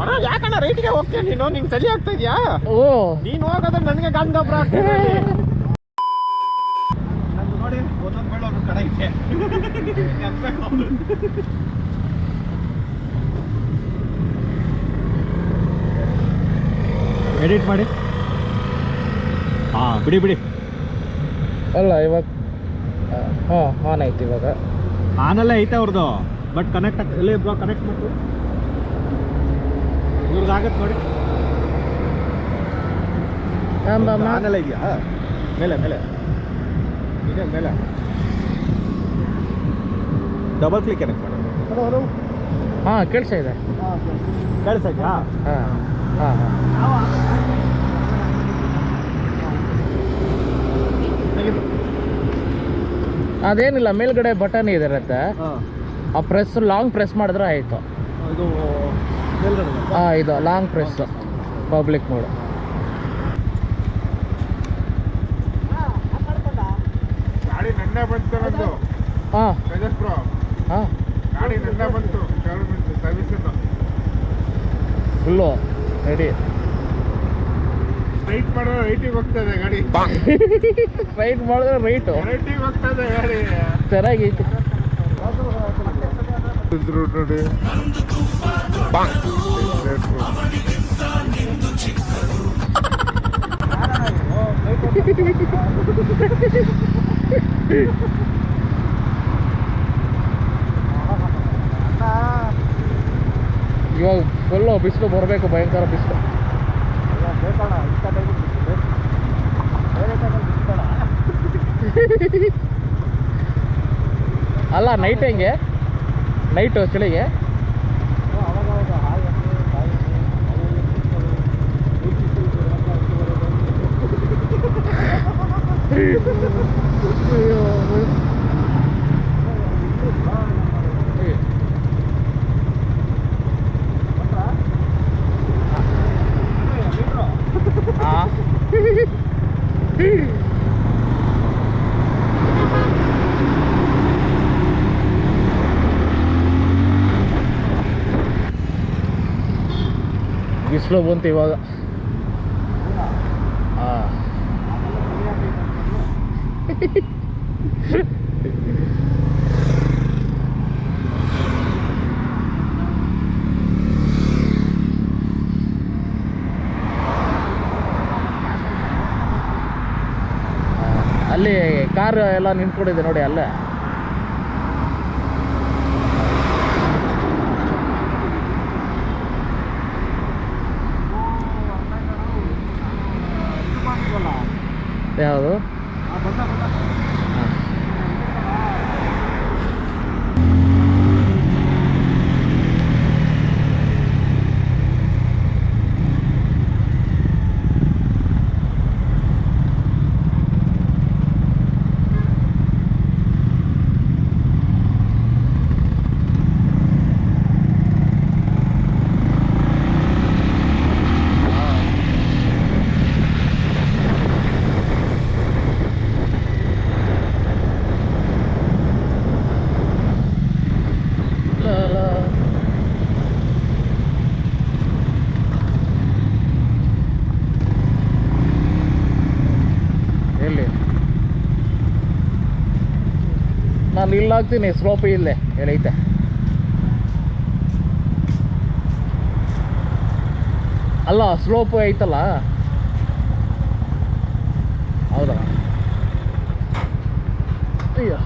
ಅಣ್ಣ ಯಾಕಣ್ಣ ರೈಟ್ಗೆ ಹೋಗ್ತೀಯ ನೀನು? ನಿಂಗೆ ಸರಿ ಆಗ್ತಾ ಇದೆಯಾ? ಓ ನೀನು ಹೋಗೋದ್ರೆ ನನಗೆ ಗಂಗಬ್ರ ನೋಡಿ ಒಂದೊಂದು ಬೇಡ ಒಂದು ಕಡೆ ಇದೆ. ಎಡಿಟ್ ಮಾಡಿ. ಹಾಂ ಬಿಡಿ ಬಿಡಿ. ಅಲ್ಲ ಇವಾಗ ಆನ್ ಆಯ್ತು ಇವಾಗ. ಆನಲ್ಲೇ ಐತೆ ಅವ್ರದ್ದು, ಬಟ್ ಕನೆಕ್ಟ್ ಎಲ್ಲಿ ಬ್ರೋ ಕನೆಕ್ಟ್ ಮಾಡ್ತು ಇವ್ರದ್ದು ಆಗತ್ತೆ ನೋಡಿ. ಆನೆಲ್ಲ ಇದೆಯಾ ಮೇಲೆ ಮೇಲೆ ಇದೆ ಮೇಲೆ ಡಬಲ್ ಕ್ಲಿಕ್ ಕನೆಕ್ಟ್ ಮಾಡಿ. ಹಾಂ ಕೇಳಿಸ್ತಾ ಇದೆ. ಕೇಳಿಸ್ತಾ ಇದೆಯಾ? ಹಾಂ ಹಾಂ ಹಾಂ ಅದೇನಿಲ್ಲ, ಮೇಲ್ಗಡೆ ಬಟನ್ ಇದಿರುತ್ತೆ, ಆ ಪ್ರೆಸ್ ಲಾಂಗ್ ಪ್ರೆಸ್ ಮಾಡಿದ್ರೆ ಆಯಿತು. ಇದು ಹಾಂ ಇದು ಲಾಂಗ್ ಪ್ರೆಸ್ ಪಬ್ಲಿಕ್ ಮೋಡ್. ಗಾಡಿ ನೆನ್ನೆ ಬಂತು ನಂದು. ಹಾಂ ಹಾಂ ಗಾಡಿ ನೆನ್ನೆ ಬಂತು ಸರ್ವಿಸ್ ಫುಲ್ಲು ರೆಡಿ. ಸ್ಟ್ರೈಟ್ ಮಾಡೋ ರೈಟಿಗೆ ಹೋಗ್ತದೆ ಗಾಡಿ. ರೈಟ್ ಮಾಡಿದ್ರೆ ರೈಟು ರೈಟಿಗೆ ಹೋಗ್ತದೆ ಗಾಡಿ. ಚೆನ್ನಾಗೈತಿ ನೋಡಿ. ಇವಾಗ ಫುಲ್ಲು ಬಿಸಿಲು ಬರಬೇಕು, ಭಯಂಕರ ಬಿಸಿಲು. ಅಲ್ಲ ನೈಟ್ ಹೆಂಗೆ? ನೈಟು ಚಳಿಗೆ ಬಿಸಿಲು ಬಂತು ಇವಾಗ. ಅಲ್ಲಿ ಕಾರ್ ಎಲ್ಲ ನಿಂತ್ಕೊಂಡಿದೆ ನೋಡಿ ಅಲ್ಲೇ. ಯಾವುದು? ನಾನು ಇಲ್ಲಾಗ್ತೀನಿ, ಸ್ಲೋಪ್ ಇಲ್ಲೇ ಏನೈತೆ. ಅಲ್ಲ ಸ್ಲೋಪ್ ಐತಲ್ಲ, ಹೌದಾ? ಅಯ್ಯೋ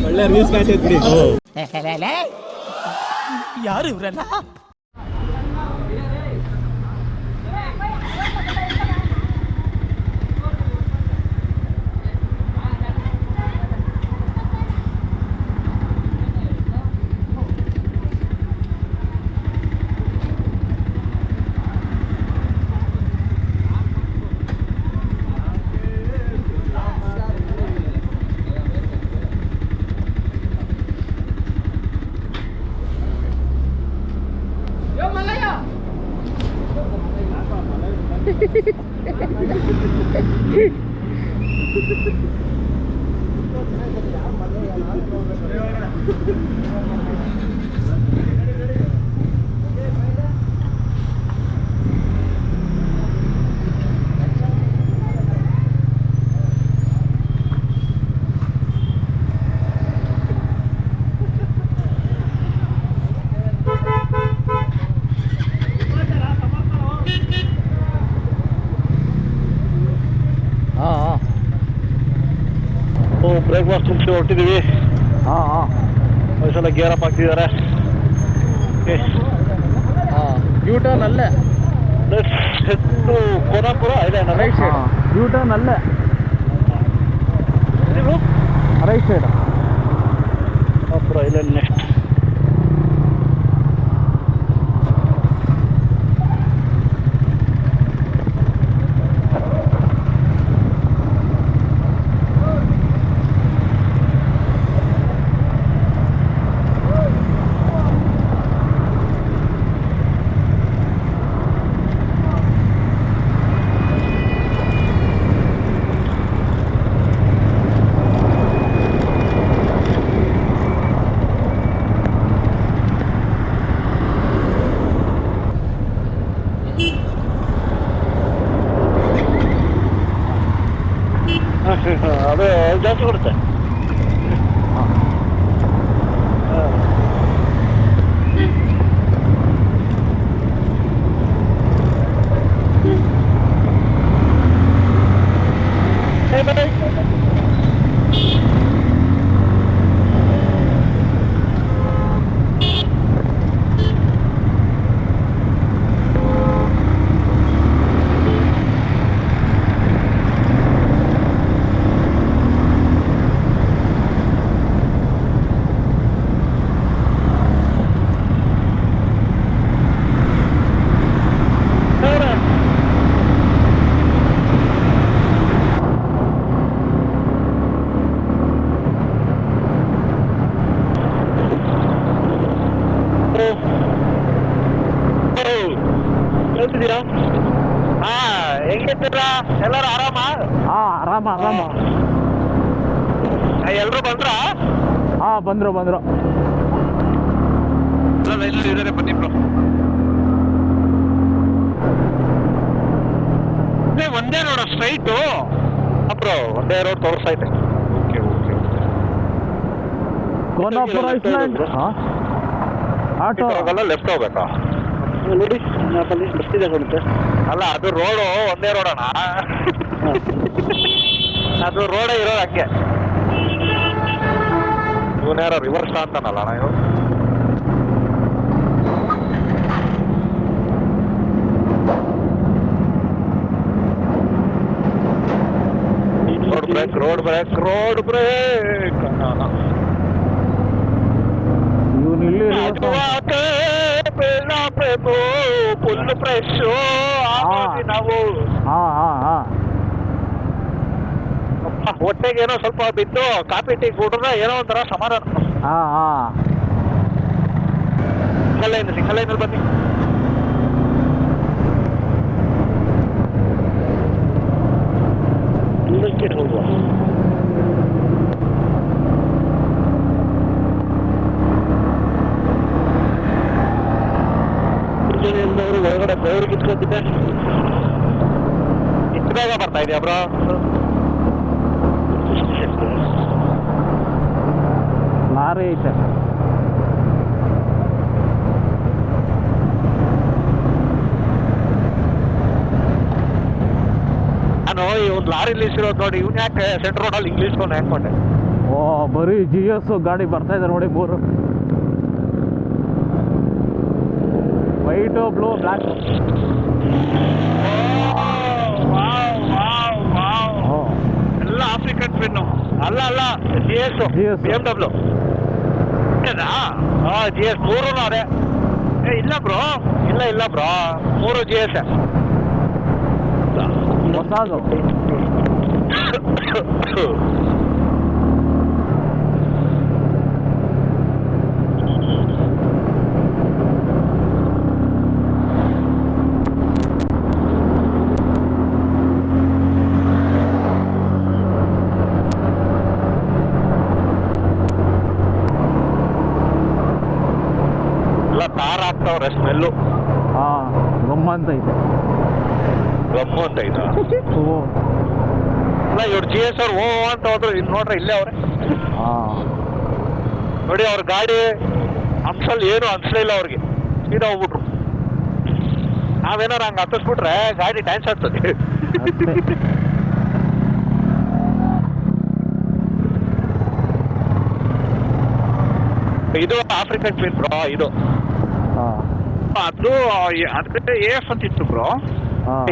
ಒಳ್ಳೆ ರೀಲ್ಸ್ ಕಾಯ್ತೈತೆ ಬಿಡಿ. ಯಾರು ಇವರೆಲ್ಲ? ಬ್ರೇಕ್ಫಾಸ್ಟ್ ಮುಗಿಸಿ ಹೊರಟಿದ್ದೀವಿ. ಒಂದ್ಸಲ ಗೇರ್ ಅಪ್ ಆಗ್ತಿದ್ದಾರೆ. ಯೂ ಟರ್ನ್ ಅಲ್ಲೇ, ಕೋನಾಪುರ ಇದೆ ರೈಟ್ ಸೈಡ್. ಯೂ ಟರ್ನ್ ಅಲ್ಲೇ, ರೈಟ್ ಸೈಡ್. ಕೋನಾಪುರ ಇದೆ ನೆಕ್ಸ್ಟ್. ಅದು ಜಾಸ್ತಿ ಕೊಡುತ್ತೆ. ಕೇಳ್ತಿದ್ದೀರಾ? ಹೆಂಗಿದ್ದೀರಾ? ಎಲ್ಲರೂ ಆರಾಮ? ಆರಾಮ ಆರಾಮ. ಎಲ್ರು ಬಂದ್ರಾ? ಬಂದ್ರು ಇದ್ದಾರೆ, ಬನ್ನಿ ಬ್ರೋ. ಒಂದೇ ರೋಡ್ ಸ್ಟ್ರೈಟು ಬ್ರೋ, ಒಂದೇ ರೋಡ್ ತೋರಿಸ್ತೈತೆ. Okay okay okay. Konapura island auto ಹೋಗಲ್ಲ, ಲೆಫ್ಟ್ ಹೋಗ್ಬೇಕಾ? ನೋಡಿ ಮ್ಯಾಪಲ್ಲಿ ಬರ್ತಿದೆ ಕೊಡುತ್ತೆ. ಅಲ್ಲ, ಅದು ರೋಡು ಒಂದೇ ರೋಡಣ್ಣ. ಅದು ರೋಡೇ ಇರೋದು ಹಂಗೆ. ಇವನ್ಯಾರೋ ರಿವರ್ಸ್ ಅಂತಾನಲ್ಲ ಅಣ್ಣ ಇವು. ರೋಡ್ ಬ್ರೇಕ್ ಇವನು ಇಲ್ಲಿ ಫುಲ್ ಫ್ರೆಶ್ ನಾವು. ಹೊಟ್ಟೆಗೆ ಏನೋ ಸ್ವಲ್ಪ ಬಿದ್ದು ಕಾಫಿ ಟೀ ಕುಡಿದ್ರೆ ಏನೋ ಒಂಥರ ಸಮಾಧಾನ. ಸಿಂಗಲ್ ಲೈನಲ್ಲಿ ಬನ್ನಿ. ಇಂಡಸ್ಟ್ರಿ ಹೋಗುವ. ಅವರು ಒಳಗಡೆ ಬೆವರು ಕಿತ್ಕೊತಿದ್ದೆ. ಎಷ್ಟು ಬೇಗ ಬರ್ತಾ ಇದೆಯಾ ಬ್ರೋ? ಲಾರಿ ಐತೆ. ಇವ್ನು ಲಾರಿ ನಿಲ್ಲಿಸಿರೋದು ನೋಡಿ, ಇವ್ನು ಯಾಕೆ ಸೆಂಟ್ರ್ ರೋಡಲ್ಲಿ ಇಂಗ್ಲೀಷ್ ಫೋನ್ ಹಾಕೊಂಡೆ. ಓ ಬರೀ GS ಗಾಡಿ ಬರ್ತಾ ಇದೆ ನೋಡಿ, 3 ವೈಟು ಬ್ಲೂ ಬ್ಲ್ಯಾಕ್. ಎಲ್ಲ ಆಫ್ರಿಕನ್ ಪಿನ್ನು. ಅಲ್ಲ GS BMW. GS 3 ಅದೇ. ಇಲ್ಲ ಬ್ರೋ, ಇಲ್ಲ ಬ್ರೋ, 3 GS ಹೊಸದು. ಎಲ್ಲ ತಾರ ಹಾಕ್ತಾವ್ರೆ, ಸ್ಮೆಲ್ಲು ಗಮ್ಮಂತ ಐತೆ. ಗಮ್ಮು ಅಂತ ಐತ. ಅಲ್ಲ ಇವ್ರು GS ಅವ್ರು ಅಂತ ಹೋದ್ರು, ಇನ್ನು ನೋಡ್ರೆ ಇಲ್ಲೇ ಅವ್ರೆ ನೋಡಿ. ಅವ್ರ ಗಾಡಿ ಅಂಶಲ್ಲಿ ಏನು ಅನ್ಸಲಿಲ್ಲ ಅವ್ರಿಗೆ, ಸೀದಾ ಹೋಗ್ಬಿಟ್ರು. ನಾವೇನಾರು ಹಂಗೆ ಹತ್ತಿಸ್ಬಿಟ್ರೆ ಗಾಡಿ ಡ್ಯಾನ್ಸ್ ಆಗ್ತದೆ. ಇದು ಆಫ್ರಿಕನ್ ಕ್ವೀನ್ ಬ್ರೋ. ಇದು ಅದು ಅದಕ್ಕೆ AF ಅಂತ ಇತ್ತು ಬ್ರೋ.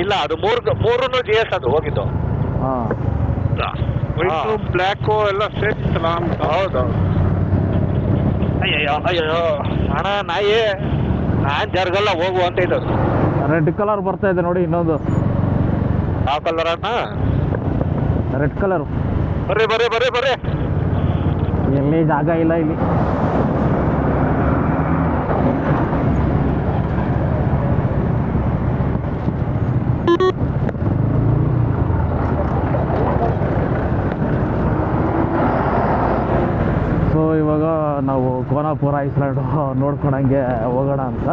ಇಲ್ಲ ಅದು 3 GS ಅದು ಹೋಗಿದ್ದು. ವೈಟು ಬ್ಲ್ಯಾಕು ಎಲ್ಲ ಸೇಟ್ ಇತ್ತಲ್ಲ. ಹೌದು. ಅಯ್ಯೋ ಅಣ್ಣ ನಾಯಿ, ನಾನ್ ಜರ್ಗಲ್ಲ ಹೋಗು ಅಂತ ಇದ್ದದು. ರೆಡ್ ಕಲರ್ ಬರ್ತಾ ಇದೆ ನೋಡಿ, ಇನ್ನೊಂದು. ಯಾವ ಕಲರ್ ಅಣ್ಣ? Red colour. ಬರ್ರಿ. ಎಲ್ಲಿ ಜಾಗ ಇಲ್ಲ ಇಲ್ಲಿ. ಸೊ ಇವಾಗ ನಾವು ಕೋನಾಪುರ ಐಸ್ಲ್ಯಾಂಡ್ ನೋಡ್ಕೊಂಡಂಗೆ ಹೋಗೋಣ ಅಂತ.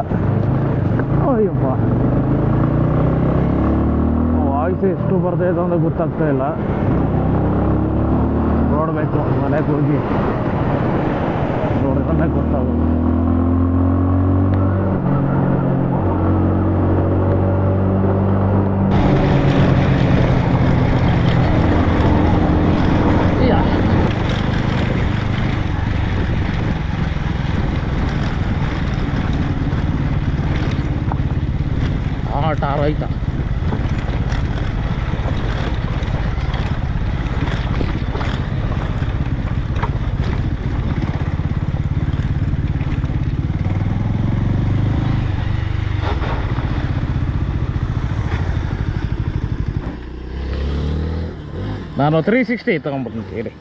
ಅಯ್ಯಪ್ಪ, ವಾಯ್ಸ್ ಎಷ್ಟು ಬರ್ತಾ ಇದೆ ಅಂತ ಗೊತ್ತಾಗ್ತಾ ಇಲ್ಲ. ನೋಡಬೇಕು, ಮನೆಗೆ ಹೋಗಿ ನೋಡ್ಕೊಂಡೆ ಗೊತ್ತಾಗೋದು. ಟಾರ್ ಆಯ್ತಾ? ನಾನು 360 ತಗೊಂಡ್ಬಿಡ್ತೀನಿ ಹೇಳಿ.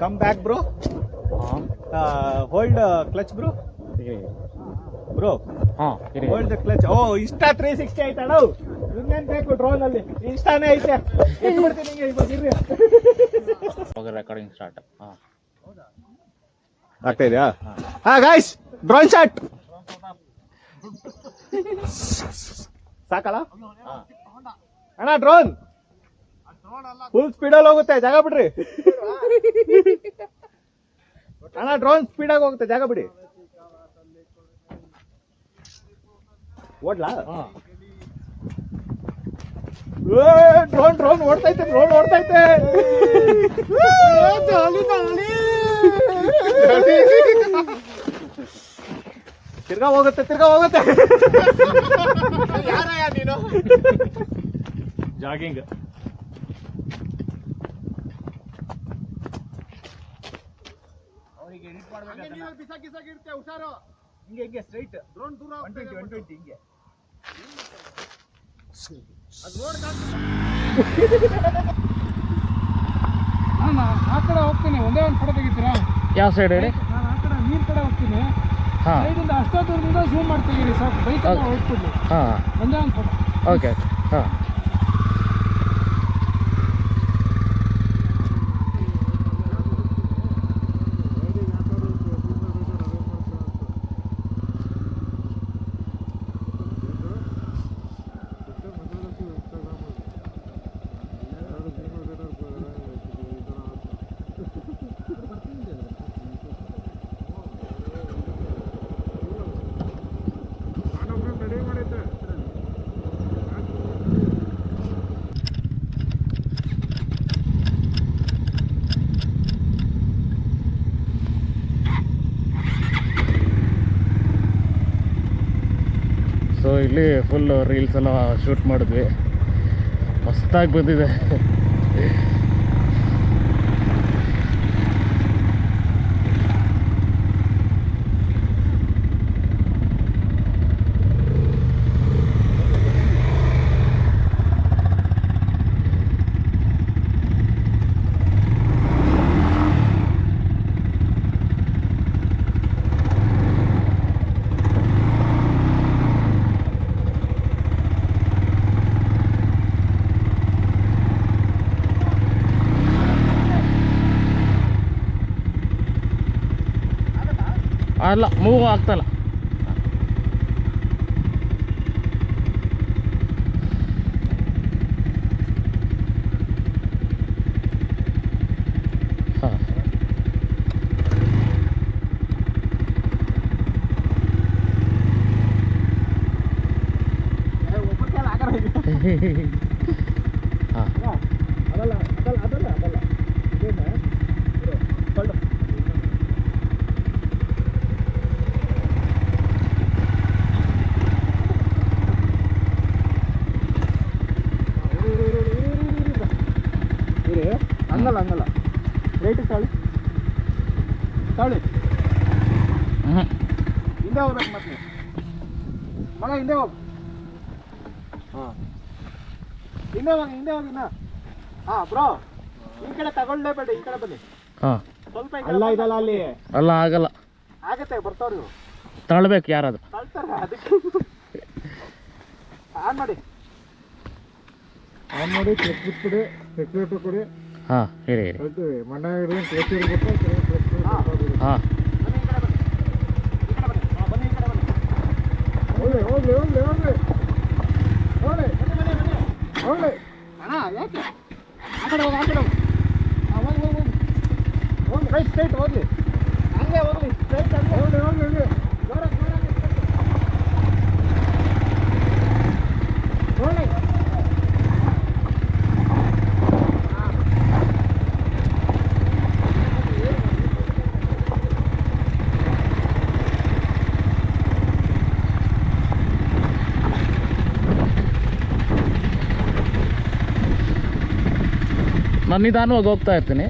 Come back, bro. Hold clutch, bro. Bro. Hold the clutch. Oh, Insta 360 ಆಯ್ತಾ ನಾವು? ಇನ್ನೇನು ಬೇಕು ಡ್ರೋನ್ ಅಲ್ಲಿ? ಇನ್ಸ್ಟಾನೇ ಐತೆ. ಎಷ್ಟು ಬಿಡ್ತೀನಿ ನಿಮಗೆ ಇವಾಗ ಇರ್ರಿ. ಇವಾಗ ರೆಕಾರ್ಡಿಂಗ್ ಸ್ಟಾರ್ಟ್. ಆಗ್ತಾ ಇದೆಯಾ? Guys, drone shot. ಸಾಕಲ್ಲ? ಅಣ್ಣ ಡ್ರೋನ್ ಫುಲ್ ಸ್ಪೀಡಲ್ಲಿ ಹೋಗುತ್ತೆ, ಜಾಗ ಬಿಡ್ರಿ. ಅಣ್ಣ ಡ್ರೋನ್ ಸ್ಪೀಡಾಗಿ ಹೋಗುತ್ತೆ, ಜಾಗ ಬಿಡಿ. ಓಡ್ಲಾ? ಡ್ರೋನ್ ಓಡ್ತೈತೆ, ಡ್ರೋನ್ ಓಡ್ತೈತೆ. ತಿರ್ಗಾ ಹೋಗುತ್ತೆ. ಯಾರಯ್ಯ ನೀನು? ಜಾಗಿಂಗ್. ಅವನಿಗೆ ಎಡಿಟ್ ಬಿಸಾಕಿರ್ತೆ ಹುಷಾರು. ಹಿಂಗೆ ಸ್ಟ್ರೈಟ್ ಡ್ರೋನ್ ದೂರ 120 ಹಿಂಗೆ ಅದು ರೋಡ್ ನಾನು ಆ ಕಡೆ ಹೋಗ್ತೀನಿ, ಒಂದೇ ಒಂದು ಫೋಟೋ ತೆಗಿತೀರಾ? ಯಾವ ಸೈಡ್ ಹೇಳಿ? ನಾನು ಆ ಕಡೆ ನೀರ್ ಕಡೆ ಹೋಗ್ತೀನಿ, ಹಾಂ ಸೈಡಿಂದ ಅಷ್ಟೋ ದೂರದಿಂದ ಝೂಮ್ ಮಾಡ್ತೀವಿ ಸಾಕು, ಬೈಕ್ ಹೊರಟ್ಬಿಡ್ಲಿ. ಹಾಂ ಒಂದೇ ಒಂದು ಫೋಟೋ. ಓಕೆ ಹಾಂ. ಸೊ ಇಲ್ಲಿ ಫುಲ್ ರೀಲ್ಸ್ ಎಲ್ಲ ಶೂಟ್ ಮಾಡಿದ್ವಿ, ಮಸ್ತಾಗಿ ಬಂದಿದೆ. ಅಲ್ಲ ಮೂವ್ ಆಗ್ತಲ್ಲ. ಹಾಂ ಹಾಂ ಅದಲ್ಲ ಹಂಗಲ್ಲ ರೈಟ್ ತಾಳಿ ಹಿಂದೆ ಹೋಗ್ಬೇಕು ಮತ್ತೆ ಮಗ, ಹಿಂದೆ ಹೋಗು. ಹಾಂ ಹಿಂದೆ ಹೋಗಿ ಇನ್ನ. ಹಾಂ ಬ್ರೋ, ಈ ಕಡೆ ತಗೊಳ್ಳೇಬೇಡಿ, ಈ ಕಡೆ ಬನ್ನಿ ಹಾಂ. ಸ್ವಲ್ಪ ಅಲ್ಲ ಇದಲ್ಲ ಅಲ್ಲಿ ಅಲ್ಲ ಆಗಲ್ಲ, ಆಗತ್ತೆ, ಬರ್ತಾವ್ರಿ ಇವ್ರು. ತಳ್ಬೇಕು ಯಾರಾದ್ರು. ತಳ್ತಾರೆ ಅದಕ್ಕೆ. ಆನ್ ಮಾಡಿ ಕ್ಲಚ್ ಬಿಟ್ಬಿಡಿ, ಸೆಕ್ಯೂರಿಟಿ ಕೊಡಿ. ಹಾಂ ಹೇಳಿ ಹೇಳಿ. ಮನೆ ಕ್ಲಚ್ ಇರ್ಬೇಕು. ಹಾಂ ಹೋಗ್ಲಿ ಅಣ್ಣ, ಯಾಕೆ ಆ ಕಡೆ ಹೋಗಿ, ಆ ಕಡೆ ಹೋಗಿ ರೈಟ್ ಸ್ಟ್ರೈಟ್ ಹೋಗ್ಲಿ, ಹಂಗೆ ಹೋಗ್ಲಿ ಸ್ಟ್ರೈಟ್ ಹಂಗೆ ಹೋಗ್ಲಿ ಜೋರಾಗಿ ಹೋಗ್ಲಿ. ನಾನು ನಿಧಾನವಾಗಿ ಹೋಗ್ತಾ ಇರ್ತೀನಿ.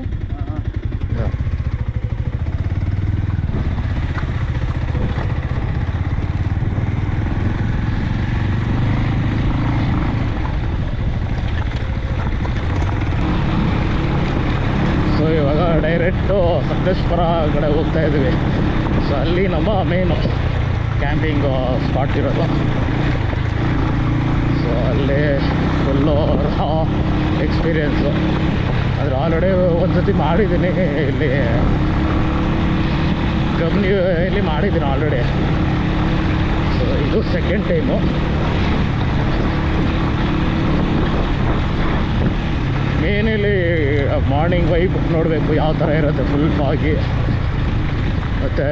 ಸೊ ಇವಾಗ ಡೈರೆಕ್ಟು ಸಕಲೇಶ್ಪುರ ಕಡೆ ಹೋಗ್ತಾ ಇದ್ದೀವಿ. ಸೊ ಅಲ್ಲಿ ನಮ್ಮ ಮೇನು ಕ್ಯಾಂಪಿಂಗ್ ಸ್ಪಾಟ್ ಇರೋದು. ಸೊ ಅಲ್ಲಿ ಫುಲ್ಲು ಎಕ್ಸ್ಪೀರಿಯೆನ್ಸು. ಆದರೆ ಆಲ್ರೆಡಿ ಒಂದು ಸತಿ ಮಾಡಿದ್ದೀನಿ, ಇಲ್ಲಿ ಕಂಪ್ನಿಯಲ್ಲಿ ಮಾಡಿದ್ದೀನಿ ಆಲ್ರೆಡಿ. ಸೊ ಇದು ಸೆಕೆಂಡ್ ಟೈಮು. ಮೇನಲ್ಲಿ ಮಾರ್ನಿಂಗ್ ವೈಬ್ ನೋಡಬೇಕು ಯಾವ ಥರ ಇರುತ್ತೆ, ಫುಲ್ ಫಾಗಿ. ಮತ್ತು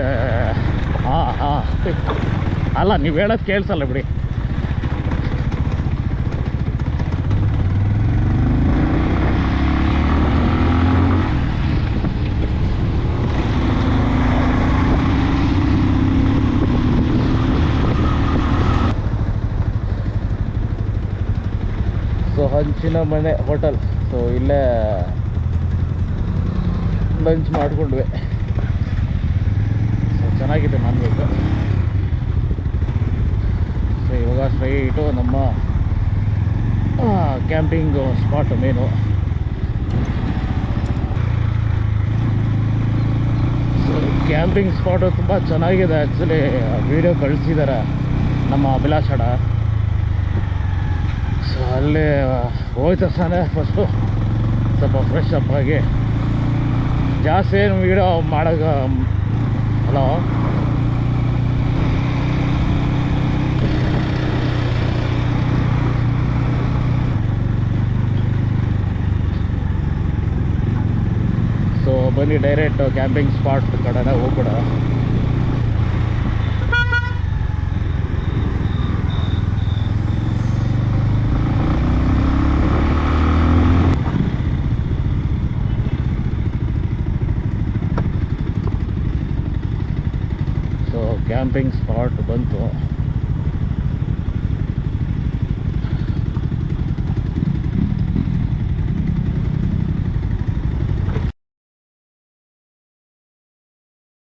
ಅಲ್ಲ, ನೀವು ಹೇಳೋದು ಕೇಳಿಸಲ್ಲ ಬಿಡಿ. ಸೊ ಹಂಚಿನ ಮನೆ ಹೋಟೆಲ್. ಸೊ ಇಲ್ಲೇ ಲಂಚ್ ಮಾಡಿಕೊಂಡ್ವಿ. ಚೆನ್ನಾಗಿದೆ ನಾನ್ ವೆಜ್. ಸೊ ಇವಾಗ ಸ್ಟ್ರೈಟು ನಮ್ಮ camping spot main. So camping spot ತುಂಬ ಚೆನ್ನಾಗಿದೆ. ಆ್ಯಕ್ಚುಲಿ ವೀಡಿಯೋ ಕಳಿಸಿದ್ದಾರೆ ನಮ್ಮ ಅಭಿಲಾಷ್ ಅಣ್ಣ. ಸೊ ಅಲ್ಲಿ ಹೋಯ್ತು ತಾನೆ ಫಸ್ಟು ಸ್ವಲ್ಪ ಫ್ರೆಶ್ ಅಪ್ ಆಗಿ, ಜಾಸ್ತಿ ಏನು ವೀಡಿಯೋ ಮಾಡೋಕೆ ಹಲೋ ಸೊ ಬನ್ನಿ ಡೈರೆಕ್ಟ್ ಕ್ಯಾಂಪಿಂಗ್ ಸ್ಪಾಟ್ ಕಡೆನೇ ಹೋಗ್ಬಿಡ. ಸೊ ಕ್ಯಾಂಪಿಂಗ್ ಸ್ಪಾಟ್ ಬಂತು.